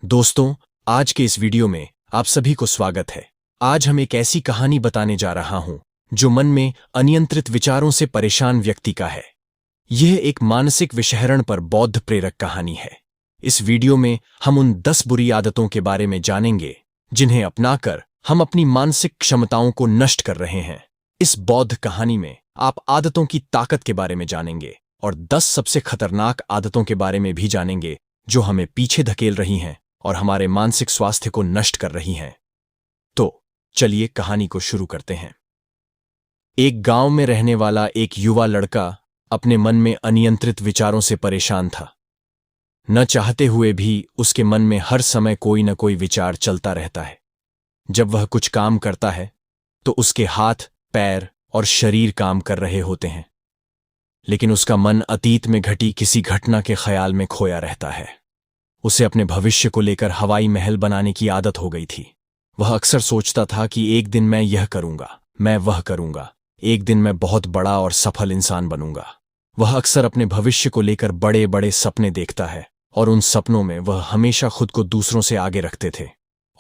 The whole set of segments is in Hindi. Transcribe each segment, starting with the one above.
दोस्तों, आज के इस वीडियो में आप सभी को स्वागत है। आज हम एक ऐसी कहानी बताने जा रहा हूं जो मन में अनियंत्रित विचारों से परेशान व्यक्ति का है। यह एक मानसिक विषहरण पर बौद्ध प्रेरक कहानी है। इस वीडियो में हम उन 10 बुरी आदतों के बारे में जानेंगे जिन्हें अपनाकर हम अपनी मानसिक क्षमताओं को नष्ट कर रहे हैं। इस बौद्ध कहानी में आप आदतों की ताकत के बारे में जानेंगे और 10 सबसे खतरनाक आदतों के बारे में भी जानेंगे जो हमें पीछे धकेल रही हैं और हमारे मानसिक स्वास्थ्य को नष्ट कर रही हैं। तो चलिए कहानी को शुरू करते हैं। एक गांव में रहने वाला एक युवा लड़का अपने मन में अनियंत्रित विचारों से परेशान था। न चाहते हुए भी उसके मन में हर समय कोई न कोई विचार चलता रहता है। जब वह कुछ काम करता है तो उसके हाथ, पैर और शरीर काम कर रहे होते हैं, लेकिन उसका मन अतीत में घटी किसी घटना के ख्याल में खोया रहता है। उसे अपने भविष्य को लेकर हवाई महल बनाने की आदत हो गई थी। वह अक्सर सोचता था कि एक दिन मैं यह करूंगा, मैं वह करूंगा, एक दिन मैं बहुत बड़ा और सफल इंसान बनूंगा। वह अक्सर अपने भविष्य को लेकर बड़े बड़े सपने देखता है और उन सपनों में वह हमेशा खुद को दूसरों से आगे रखते थे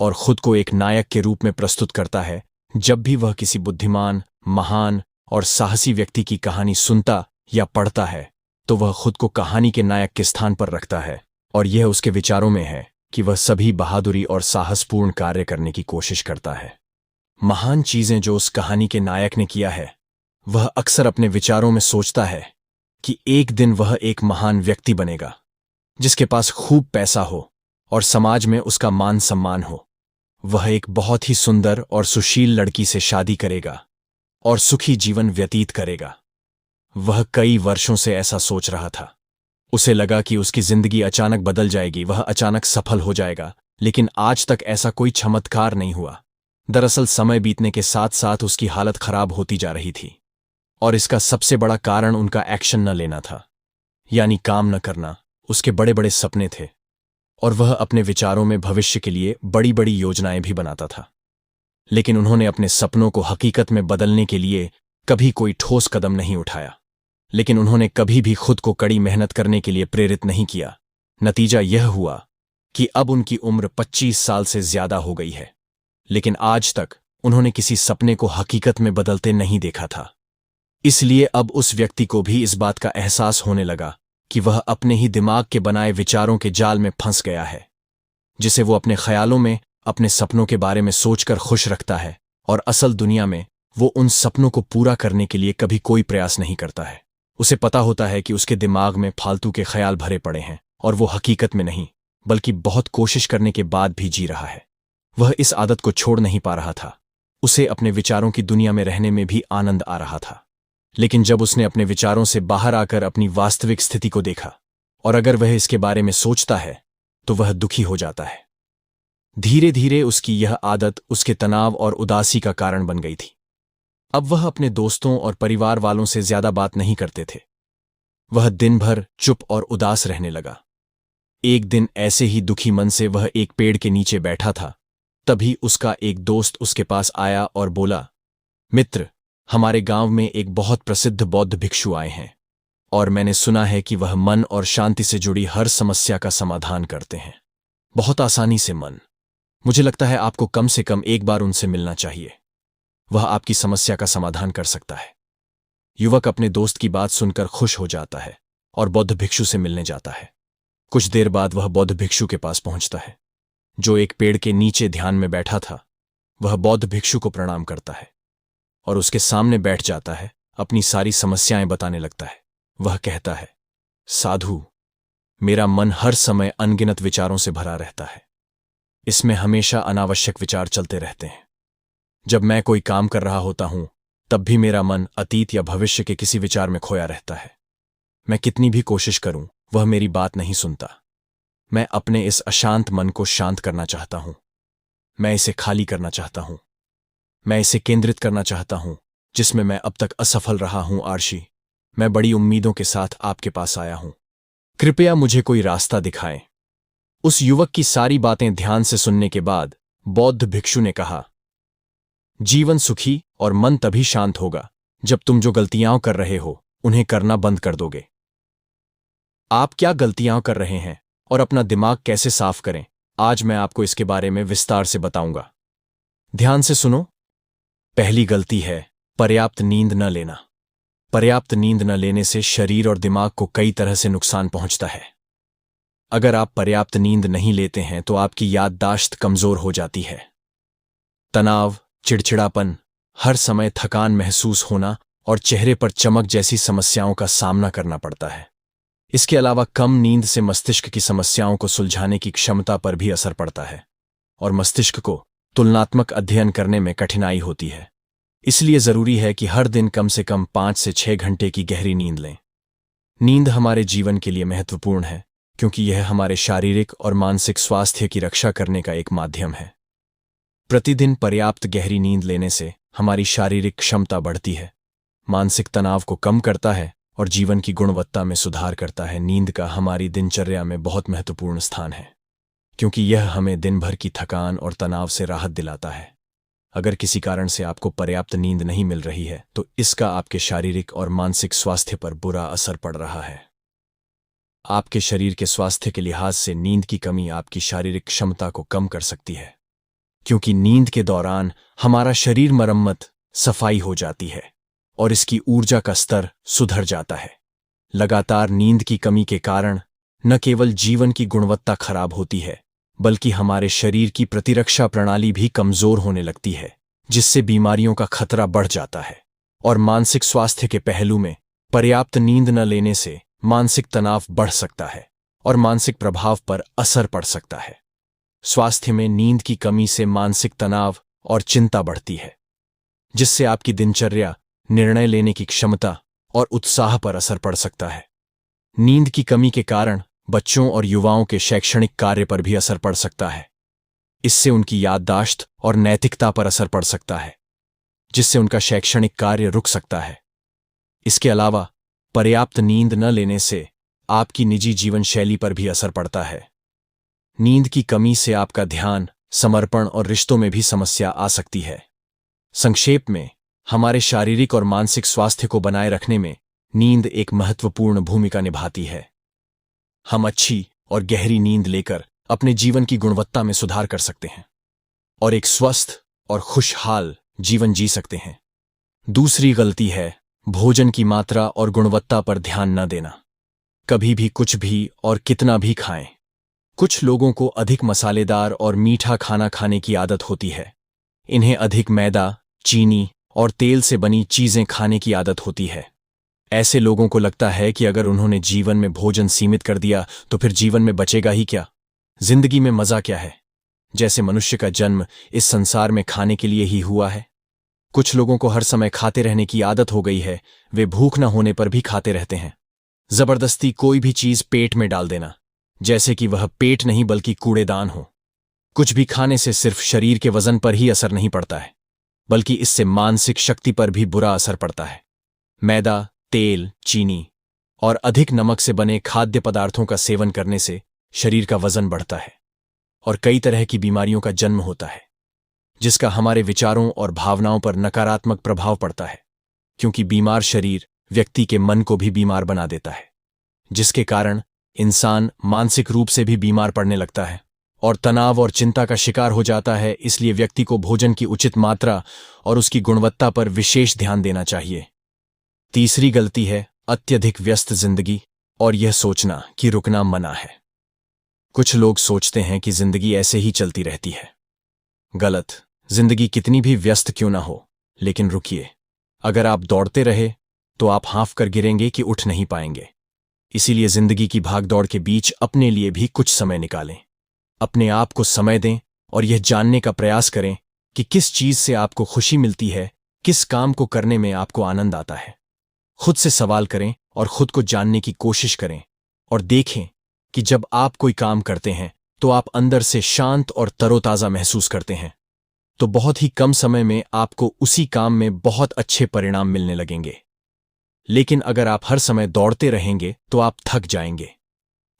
और खुद को एक नायक के रूप में प्रस्तुत करता है। जब भी वह किसी बुद्धिमान, महान और साहसी व्यक्ति की कहानी सुनता या पढ़ता है तो वह खुद को कहानी के नायक के स्थान पर रखता है और यह उसके विचारों में है कि वह सभी बहादुरी और साहसपूर्ण कार्य करने की कोशिश करता है। महान चीजें जो उस कहानी के नायक ने किया है, वह अक्सर अपने विचारों में सोचता है कि एक दिन वह एक महान व्यक्ति बनेगा जिसके पास खूब पैसा हो और समाज में उसका मान सम्मान हो। वह एक बहुत ही सुंदर और सुशील लड़की से शादी करेगा और सुखी जीवन व्यतीत करेगा। वह कई वर्षों से ऐसा सोच रहा था। उसे लगा कि उसकी जिंदगी अचानक बदल जाएगी, वह अचानक सफल हो जाएगा, लेकिन आज तक ऐसा कोई चमत्कार नहीं हुआ। दरअसल समय बीतने के साथ साथ उसकी हालत खराब होती जा रही थी और इसका सबसे बड़ा कारण उनका एक्शन न लेना था, यानी काम न करना। उसके बड़े बड़े सपने थे और वह अपने विचारों में भविष्य के लिए बड़ी बड़ी योजनाएं भी बनाता था, लेकिन उन्होंने अपने सपनों को हकीकत में बदलने के लिए कभी कोई ठोस कदम नहीं उठाया। लेकिन उन्होंने कभी भी खुद को कड़ी मेहनत करने के लिए प्रेरित नहीं किया। नतीजा यह हुआ कि अब उनकी उम्र 25 साल से ज्यादा हो गई है, लेकिन आज तक उन्होंने किसी सपने को हकीकत में बदलते नहीं देखा था। इसलिए अब उस व्यक्ति को भी इस बात का एहसास होने लगा कि वह अपने ही दिमाग के बनाए विचारों के जाल में फंस गया है, जिसे वो अपने ख्यालों में अपने सपनों के बारे में सोचकर खुश रखता है और असल दुनिया में वो उन सपनों को पूरा करने के लिए कभी कोई प्रयास नहीं करता है। उसे पता होता है कि उसके दिमाग में फालतू के ख्याल भरे पड़े हैं और वो हकीकत में नहीं, बल्कि बहुत कोशिश करने के बाद भी जी रहा है। वह इस आदत को छोड़ नहीं पा रहा था। उसे अपने विचारों की दुनिया में रहने में भी आनंद आ रहा था, लेकिन जब उसने अपने विचारों से बाहर आकर अपनी वास्तविक स्थिति को देखा और अगर वह इसके बारे में सोचता है तो वह दुखी हो जाता है। धीरे धीरे उसकी यह आदत उसके तनाव और उदासी का कारण बन गई थी। अब वह अपने दोस्तों और परिवार वालों से ज्यादा बात नहीं करते थे। वह दिन भर चुप और उदास रहने लगा। एक दिन ऐसे ही दुखी मन से वह एक पेड़ के नीचे बैठा था। तभी उसका एक दोस्त उसके पास आया और बोला, मित्र, हमारे गांव में एक बहुत प्रसिद्ध बौद्ध भिक्षु आए हैं और मैंने सुना है कि वह मन और शांति से जुड़ी हर समस्या का समाधान करते हैं, बहुत आसानी से। मुझे लगता है आपको कम से कम एक बार उनसे मिलना चाहिए। वह आपकी समस्या का समाधान कर सकता है। युवक अपने दोस्त की बात सुनकर खुश हो जाता है और बौद्ध भिक्षु से मिलने जाता है। कुछ देर बाद वह बौद्ध भिक्षु के पास पहुंचता है, जो एक पेड़ के नीचे ध्यान में बैठा था। वह बौद्ध भिक्षु को प्रणाम करता है और उसके सामने बैठ जाता है, अपनी सारी समस्याएं बताने लगता है। वह कहता है, साधु, मेरा मन हर समय अनगिनत विचारों से भरा रहता है। इसमें हमेशा अनावश्यक विचार चलते रहते हैं। जब मैं कोई काम कर रहा होता हूं तब भी मेरा मन अतीत या भविष्य के किसी विचार में खोया रहता है। मैं कितनी भी कोशिश करूं, वह मेरी बात नहीं सुनता। मैं अपने इस अशांत मन को शांत करना चाहता हूं। मैं इसे खाली करना चाहता हूं। मैं इसे केंद्रित करना चाहता हूं, जिसमें मैं अब तक असफल रहा हूं। आर्षी, मैं बड़ी उम्मीदों के साथ आपके पास आया हूं। कृपया मुझे कोई रास्ता दिखाएं। उस युवक की सारी बातें ध्यान से सुनने के बाद बौद्ध भिक्षु ने कहा, जीवन सुखी और मन तभी शांत होगा जब तुम जो गलतियां कर रहे हो उन्हें करना बंद कर दोगे। आप क्या गलतियां कर रहे हैं और अपना दिमाग कैसे साफ करें, आज मैं आपको इसके बारे में विस्तार से बताऊंगा। ध्यान से सुनो। पहली गलती है पर्याप्त नींद न लेना। पर्याप्त नींद न लेने से शरीर और दिमाग को कई तरह से नुकसान पहुंचता है। अगर आप पर्याप्त नींद नहीं लेते हैं तो आपकी याददाश्त कमजोर हो जाती है। तनाव, चिड़चिड़ापन, हर समय थकान महसूस होना और चेहरे पर चमक जैसी समस्याओं का सामना करना पड़ता है। इसके अलावा कम नींद से मस्तिष्क की समस्याओं को सुलझाने की क्षमता पर भी असर पड़ता है और मस्तिष्क को तुलनात्मक अध्ययन करने में कठिनाई होती है। इसलिए जरूरी है कि हर दिन कम से कम 5 से 6 घंटे की गहरी नींद लें। नींद हमारे जीवन के लिए महत्वपूर्ण है क्योंकि यह हमारे शारीरिक और मानसिक स्वास्थ्य की रक्षा करने का एक माध्यम है। प्रतिदिन पर्याप्त गहरी नींद लेने से हमारी शारीरिक क्षमता बढ़ती है, मानसिक तनाव को कम करता है और जीवन की गुणवत्ता में सुधार करता है। नींद का हमारी दिनचर्या में बहुत महत्वपूर्ण स्थान है क्योंकि यह हमें दिन भर की थकान और तनाव से राहत दिलाता है। अगर किसी कारण से आपको पर्याप्त नींद नहीं मिल रही है तो इसका आपके शारीरिक और मानसिक स्वास्थ्य पर बुरा असर पड़ रहा है। आपके शरीर के स्वास्थ्य के लिहाज से नींद की कमी आपकी शारीरिक क्षमता को कम कर सकती है क्योंकि नींद के दौरान हमारा शरीर मरम्मत, सफाई हो जाती है और इसकी ऊर्जा का स्तर सुधर जाता है। लगातार नींद की कमी के कारण न केवल जीवन की गुणवत्ता खराब होती है बल्कि हमारे शरीर की प्रतिरक्षा प्रणाली भी कमजोर होने लगती है, जिससे बीमारियों का खतरा बढ़ जाता है। और मानसिक स्वास्थ्य के पहलू में पर्याप्त नींद न लेने से मानसिक तनाव बढ़ सकता है और मानसिक प्रभाव पर असर पड़ सकता है। स्वास्थ्य में नींद की कमी से मानसिक तनाव और चिंता बढ़ती है, जिससे आपकी दिनचर्या, निर्णय लेने की क्षमता और उत्साह पर असर पड़ सकता है। नींद की कमी के कारण बच्चों और युवाओं के शैक्षणिक कार्य पर भी असर पड़ सकता है। इससे उनकी याददाश्त और नैतिकता पर असर पड़ सकता है, जिससे उनका शैक्षणिक कार्य रुक सकता है। इसके अलावा पर्याप्त नींद न लेने से आपकी निजी जीवन शैली पर भी असर पड़ता है। नींद की कमी से आपका ध्यान, समर्पण और रिश्तों में भी समस्या आ सकती है। संक्षेप में, हमारे शारीरिक और मानसिक स्वास्थ्य को बनाए रखने में नींद एक महत्वपूर्ण भूमिका निभाती है। हम अच्छी और गहरी नींद लेकर अपने जीवन की गुणवत्ता में सुधार कर सकते हैं और एक स्वस्थ और खुशहाल जीवन जी सकते हैं। दूसरी गलती है भोजन की मात्रा और गुणवत्ता पर ध्यान न देना। कभी भी कुछ भी और कितना भी खाएं। कुछ लोगों को अधिक मसालेदार और मीठा खाना खाने की आदत होती है। इन्हें अधिक मैदा, चीनी और तेल से बनी चीजें खाने की आदत होती है। ऐसे लोगों को लगता है कि अगर उन्होंने जीवन में भोजन सीमित कर दिया तो फिर जीवन में बचेगा ही क्या, जिंदगी में मजा क्या है, जैसे मनुष्य का जन्म इस संसार में खाने के लिए ही हुआ है। कुछ लोगों को हर समय खाते रहने की आदत हो गई है। वे भूख न होने पर भी खाते रहते हैं। जबरदस्ती कोई भी चीज पेट में डाल देना, जैसे कि वह पेट नहीं बल्कि कूड़ेदान हो। कुछ भी खाने से सिर्फ शरीर के वजन पर ही असर नहीं पड़ता है, बल्कि इससे मानसिक शक्ति पर भी बुरा असर पड़ता है। मैदा, तेल, चीनी और अधिक नमक से बने खाद्य पदार्थों का सेवन करने से शरीर का वजन बढ़ता है और कई तरह की बीमारियों का जन्म होता है, जिसका हमारे विचारों और भावनाओं पर नकारात्मक प्रभाव पड़ता है, क्योंकि बीमार शरीर व्यक्ति के मन को भी बीमार बना देता है, जिसके कारण इंसान मानसिक रूप से भी बीमार पड़ने लगता है और तनाव और चिंता का शिकार हो जाता है। इसलिए व्यक्ति को भोजन की उचित मात्रा और उसकी गुणवत्ता पर विशेष ध्यान देना चाहिए। तीसरी गलती है अत्यधिक व्यस्त जिंदगी और यह सोचना कि रुकना मना है। कुछ लोग सोचते हैं कि जिंदगी ऐसे ही चलती रहती है। गलत। जिंदगी कितनी भी व्यस्त क्यों ना हो, लेकिन रुकिए। अगर आप दौड़ते रहे तो आप हाँफ कर गिरेंगे कि उठ नहीं पाएंगे। इसीलिए जिंदगी की भागदौड़ के बीच अपने लिए भी कुछ समय निकालें। अपने आप को समय दें और यह जानने का प्रयास करें कि किस चीज से आपको खुशी मिलती है, किस काम को करने में आपको आनंद आता है। खुद से सवाल करें और खुद को जानने की कोशिश करें और देखें कि जब आप कोई काम करते हैं तो आप अंदर से शांत और तरोताजा महसूस करते हैं, तो बहुत ही कम समय में आपको उसी काम में बहुत अच्छे परिणाम मिलने लगेंगे। लेकिन अगर आप हर समय दौड़ते रहेंगे तो आप थक जाएंगे।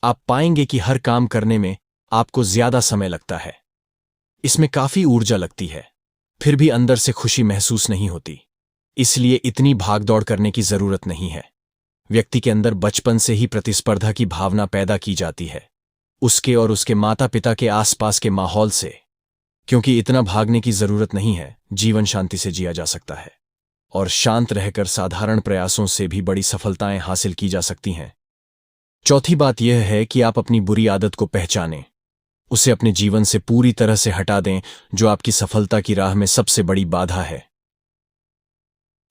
आप पाएंगे कि हर काम करने में आपको ज्यादा समय लगता है, इसमें काफी ऊर्जा लगती है, फिर भी अंदर से खुशी महसूस नहीं होती। इसलिए इतनी भागदौड़ करने की जरूरत नहीं है। व्यक्ति के अंदर बचपन से ही प्रतिस्पर्धा की भावना पैदा की जाती है, उसके और उसके माता पिता के आसपास के माहौल से। क्योंकि इतना भागने की जरूरत नहीं है, जीवन शांति से जिया जा सकता है और शांत रहकर साधारण प्रयासों से भी बड़ी सफलताएं हासिल की जा सकती हैं। चौथी बात यह है कि आप अपनी बुरी आदत को पहचानें, उसे अपने जीवन से पूरी तरह से हटा दें, जो आपकी सफलता की राह में सबसे बड़ी बाधा है।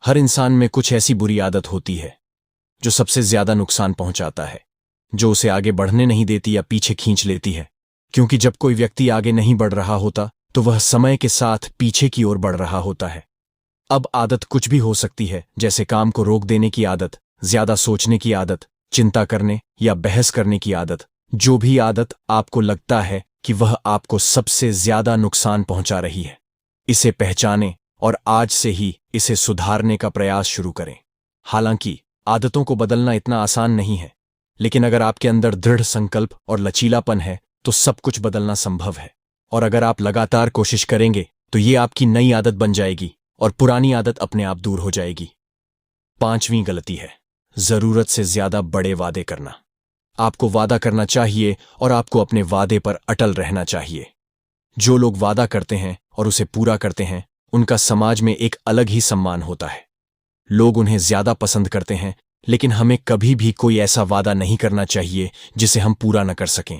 हर इंसान में कुछ ऐसी बुरी आदत होती है जो सबसे ज्यादा नुकसान पहुंचाता है, जो उसे आगे बढ़ने नहीं देती या पीछे खींच लेती है। क्योंकि जब कोई व्यक्ति आगे नहीं बढ़ रहा होता तो वह समय के साथ पीछे की ओर बढ़ रहा होता है। अब आदत कुछ भी हो सकती है, जैसे काम को रोक देने की आदत, ज्यादा सोचने की आदत, चिंता करने या बहस करने की आदत। जो भी आदत आपको लगता है कि वह आपको सबसे ज्यादा नुकसान पहुंचा रही है, इसे पहचानें और आज से ही इसे सुधारने का प्रयास शुरू करें। हालांकि आदतों को बदलना इतना आसान नहीं है, लेकिन अगर आपके अंदर दृढ़ संकल्प और लचीलापन है तो सब कुछ बदलना संभव है। और अगर आप लगातार कोशिश करेंगे तो ये आपकी नई आदत बन जाएगी और पुरानी आदत अपने आप दूर हो जाएगी। पांचवीं गलती है जरूरत से ज्यादा बड़े वादे करना। आपको वादा करना चाहिए और आपको अपने वादे पर अटल रहना चाहिए। जो लोग वादा करते हैं और उसे पूरा करते हैं, उनका समाज में एक अलग ही सम्मान होता है। लोग उन्हें ज्यादा पसंद करते हैं, लेकिन हमें कभी भी कोई ऐसा वादा नहीं करना चाहिए जिसे हम पूरा न कर सकें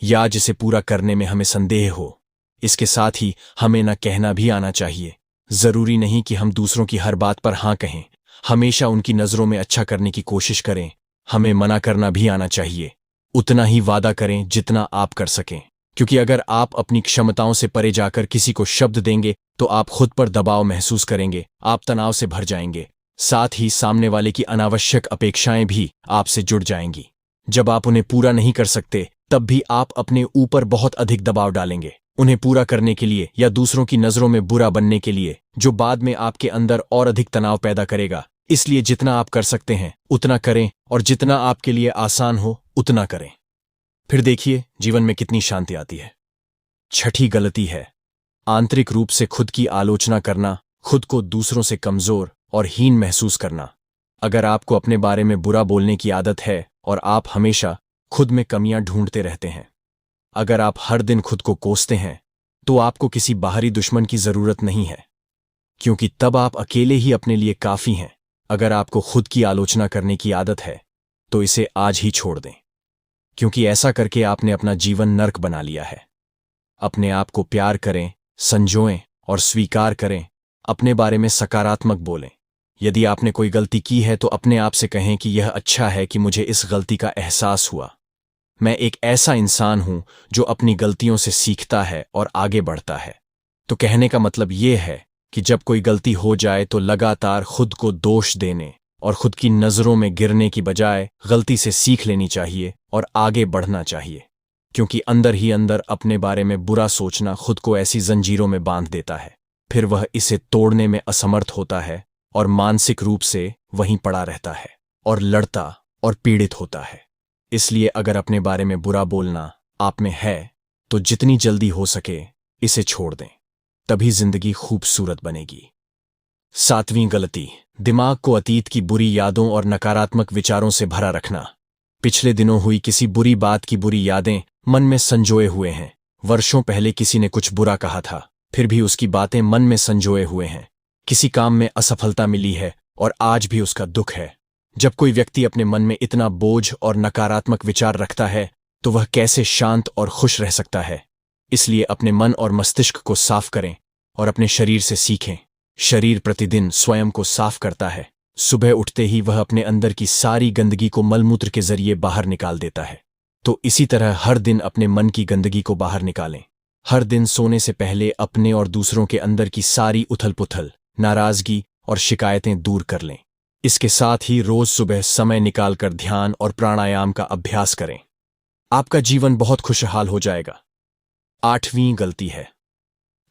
या जिसे पूरा करने में हमें संदेह हो। इसके साथ ही हमें न कहना भी आना चाहिए। जरूरी नहीं कि हम दूसरों की हर बात पर हां कहें, हमेशा उनकी नजरों में अच्छा करने की कोशिश करें। हमें मना करना भी आना चाहिए। उतना ही वादा करें जितना आप कर सकें, क्योंकि अगर आप अपनी क्षमताओं से परे जाकर किसी को शब्द देंगे तो आप खुद पर दबाव महसूस करेंगे, आप तनाव से भर जाएंगे। साथ ही सामने वाले की अनावश्यक अपेक्षाएं भी आपसे जुड़ जाएंगी। जब आप उन्हें पूरा नहीं कर सकते, तब भी आप अपने ऊपर बहुत अधिक दबाव डालेंगे, उन्हें पूरा करने के लिए या दूसरों की नजरों में बुरा बनने के लिए, जो बाद में आपके अंदर और अधिक तनाव पैदा करेगा। इसलिए जितना आप कर सकते हैं उतना करें और जितना आपके लिए आसान हो उतना करें। फिर देखिए जीवन में कितनी शांति आती है। छठी गलती है आंतरिक रूप से खुद की आलोचना करना, खुद को दूसरों से कमजोर और हीन महसूस करना। अगर आपको अपने बारे में बुरा बोलने की आदत है और आप हमेशा खुद में कमियां ढूंढते रहते हैं, अगर आप हर दिन खुद को कोसते हैं, तो आपको किसी बाहरी दुश्मन की जरूरत नहीं है, क्योंकि तब आप अकेले ही अपने लिए काफी हैं। अगर आपको खुद की आलोचना करने की आदत है तो इसे आज ही छोड़ दें, क्योंकि ऐसा करके आपने अपना जीवन नर्क बना लिया है। अपने आप को प्यार करें, संजोएं और स्वीकार करें। अपने बारे में सकारात्मक बोलें। यदि आपने कोई गलती की है तो अपने आप से कहें कि यह अच्छा है कि मुझे इस गलती का एहसास हुआ। मैं एक ऐसा इंसान हूं जो अपनी गलतियों से सीखता है और आगे बढ़ता है। तो कहने का मतलब यह है कि जब कोई गलती हो जाए तो लगातार खुद को दोष देने और खुद की नजरों में गिरने की बजाय गलती से सीख लेनी चाहिए और आगे बढ़ना चाहिए, क्योंकि अंदर ही अंदर अपने बारे में बुरा सोचना खुद को ऐसी जंजीरों में बांध देता है। फिर वह इसे तोड़ने में असमर्थ होता है और मानसिक रूप से वहीं पड़ा रहता है और लड़ता और पीड़ित होता है। इसलिए अगर अपने बारे में बुरा बोलना आप में है तो जितनी जल्दी हो सके इसे छोड़ दें, तभी जिंदगी खूबसूरत बनेगी। सातवीं गलती दिमाग को अतीत की बुरी यादों और नकारात्मक विचारों से भरा रखना। पिछले दिनों हुई किसी बुरी बात की बुरी यादें मन में संजोए हुए हैं। वर्षों पहले किसी ने कुछ बुरा कहा था, फिर भी उसकी बातें मन में संजोए हुए हैं। किसी काम में असफलता मिली है और आज भी उसका दुख है। जब कोई व्यक्ति अपने मन में इतना बोझ और नकारात्मक विचार रखता है तो वह कैसे शांत और खुश रह सकता है। इसलिए अपने मन और मस्तिष्क को साफ करें और अपने शरीर से सीखें। शरीर प्रतिदिन स्वयं को साफ करता है। सुबह उठते ही वह अपने अंदर की सारी गंदगी को मलमूत्र के जरिए बाहर निकाल देता है। तो इसी तरह हर दिन अपने मन की गंदगी को बाहर निकालें। हर दिन सोने से पहले अपने और दूसरों के अंदर की सारी उथल पुथल, नाराजगी और शिकायतें दूर कर लें। इसके साथ ही रोज सुबह समय निकालकर ध्यान और प्राणायाम का अभ्यास करें। आपका जीवन बहुत खुशहाल हो जाएगा। आठवीं गलती है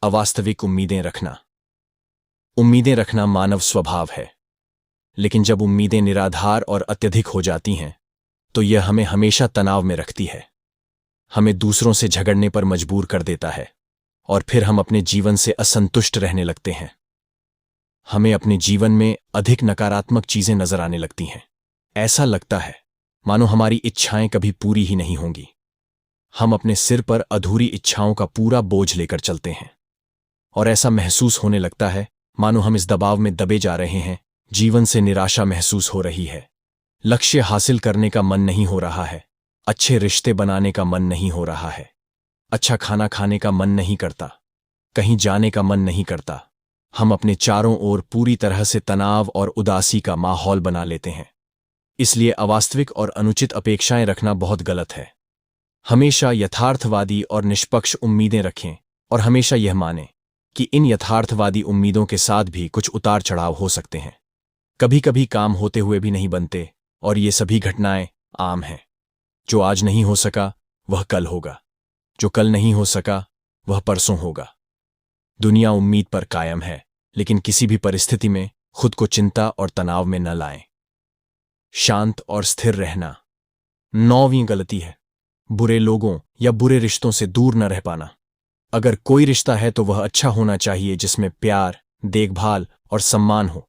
अवास्तविक उम्मीदें रखना। उम्मीदें रखना मानव स्वभाव है, लेकिन जब उम्मीदें निराधार और अत्यधिक हो जाती हैं तो यह हमें हमेशा तनाव में रखती है। हमें दूसरों से झगड़ने पर मजबूर कर देता है और फिर हम अपने जीवन से असंतुष्ट रहने लगते हैं। हमें अपने जीवन में अधिक नकारात्मक चीजें नजर आने लगती हैं। ऐसा लगता है मानो हमारी इच्छाएं कभी पूरी ही नहीं होंगी। हम अपने सिर पर अधूरी इच्छाओं का पूरा बोझ लेकर चलते हैं और ऐसा महसूस होने लगता है मानो हम इस दबाव में दबे जा रहे हैं। जीवन से निराशा महसूस हो रही है, लक्ष्य हासिल करने का मन नहीं हो रहा है, अच्छे रिश्ते बनाने का मन नहीं हो रहा है, अच्छा खाना खाने का मन नहीं करता, कहीं जाने का मन नहीं करता। हम अपने चारों ओर पूरी तरह से तनाव और उदासी का माहौल बना लेते हैं। इसलिए अवास्तविक और अनुचित अपेक्षाएं रखना बहुत गलत है। हमेशा यथार्थवादी और निष्पक्ष उम्मीदें रखें और हमेशा यह मानें कि इन यथार्थवादी उम्मीदों के साथ भी कुछ उतार चढ़ाव हो सकते हैं। कभी कभी काम होते हुए भी नहीं बनते और ये सभी घटनाएं आम हैं। जो आज नहीं हो सका वह कल होगा, जो कल नहीं हो सका वह परसों होगा। दुनिया उम्मीद पर कायम है, लेकिन किसी भी परिस्थिति में खुद को चिंता और तनाव में न लाएं। शांत और स्थिर रहना। 9वीं गलती है बुरे लोगों या बुरे रिश्तों से दूर न रह पाना। अगर कोई रिश्ता है तो वह अच्छा होना चाहिए, जिसमें प्यार, देखभाल और सम्मान हो।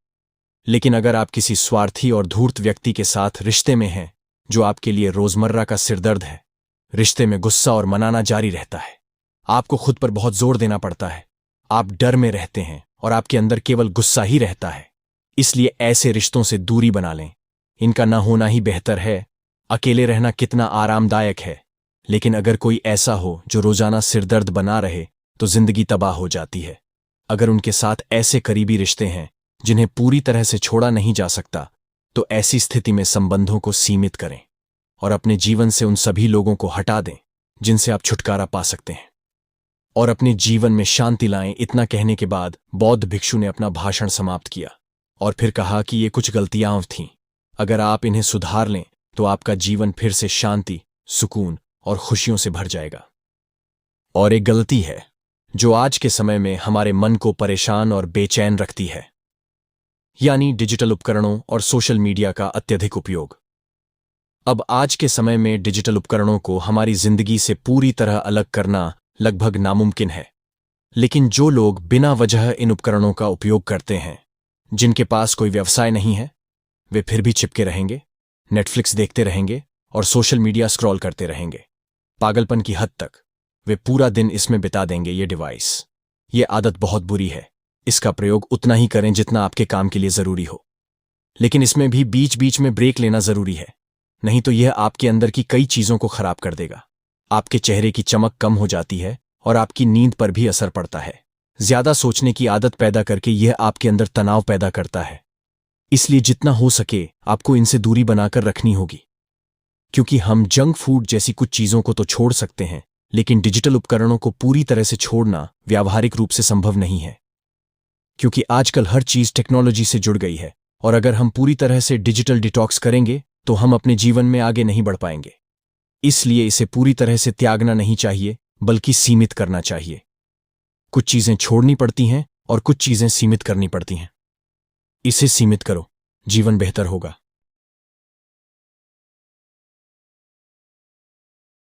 लेकिन अगर आप किसी स्वार्थी और धूर्त व्यक्ति के साथ रिश्ते में हैं जो आपके लिए रोजमर्रा का सिरदर्द है, रिश्ते में गुस्सा और मनाना जारी रहता है, आपको खुद पर बहुत जोर देना पड़ता है, आप डर में रहते हैं और आपके अंदर केवल गुस्सा ही रहता है, इसलिए ऐसे रिश्तों से दूरी बना लें। इनका न होना ही बेहतर है। अकेले रहना कितना आरामदायक है, लेकिन अगर कोई ऐसा हो जो रोजाना सिरदर्द बना रहे तो जिंदगी तबाह हो जाती है। अगर उनके साथ ऐसे करीबी रिश्ते हैं जिन्हें पूरी तरह से छोड़ा नहीं जा सकता, तो ऐसी स्थिति में संबंधों को सीमित करें और अपने जीवन से उन सभी लोगों को हटा दें जिनसे आप छुटकारा पा सकते हैं और अपने जीवन में शांति लाएं। इतना कहने के बाद बौद्ध भिक्षु ने अपना भाषण समाप्त किया और फिर कहा कि ये कुछ गलतियां थीं, अगर आप इन्हें सुधार लें तो आपका जीवन फिर से शांति, सुकून और खुशियों से भर जाएगा। और एक गलती है जो आज के समय में हमारे मन को परेशान और बेचैन रखती है, यानी डिजिटल उपकरणों और सोशल मीडिया का अत्यधिक उपयोग। अब आज के समय में डिजिटल उपकरणों को हमारी जिंदगी से पूरी तरह अलग करना लगभग नामुमकिन है, लेकिन जो लोग बिना वजह इन उपकरणों का उपयोग करते हैं, जिनके पास कोई व्यवसाय नहीं है, वे फिर भी चिपके रहेंगे, नेटफ्लिक्स देखते रहेंगे और सोशल मीडिया स्क्रॉल करते रहेंगे। पागलपन की हद तक वे पूरा दिन इसमें बिता देंगे। ये डिवाइस, ये आदत बहुत बुरी है। इसका प्रयोग उतना ही करें जितना आपके काम के लिए जरूरी हो, लेकिन इसमें भी बीच बीच में ब्रेक लेना जरूरी है, नहीं तो यह आपके अंदर की कई चीजों को खराब कर देगा। आपके चेहरे की चमक कम हो जाती है और आपकी नींद पर भी असर पड़ता है। ज्यादा सोचने की आदत पैदा करके यह आपके अंदर तनाव पैदा करता है। इसलिए जितना हो सके आपको इनसे दूरी बनाकर रखनी होगी, क्योंकि हम जंक फूड जैसी कुछ चीजों को तो छोड़ सकते हैं, लेकिन डिजिटल उपकरणों को पूरी तरह से छोड़ना व्यावहारिक रूप से संभव नहीं है, क्योंकि आजकल हर चीज टेक्नोलॉजी से जुड़ गई है और अगर हम पूरी तरह से डिजिटल डिटॉक्स करेंगे तो हम अपने जीवन में आगे नहीं बढ़ पाएंगे। इसलिए इसे पूरी तरह से त्यागना नहीं चाहिए, बल्कि सीमित करना चाहिए। कुछ चीजें छोड़नी पड़ती हैं और कुछ चीजें सीमित करनी पड़ती हैं। इसे सीमित करो, जीवन बेहतर होगा।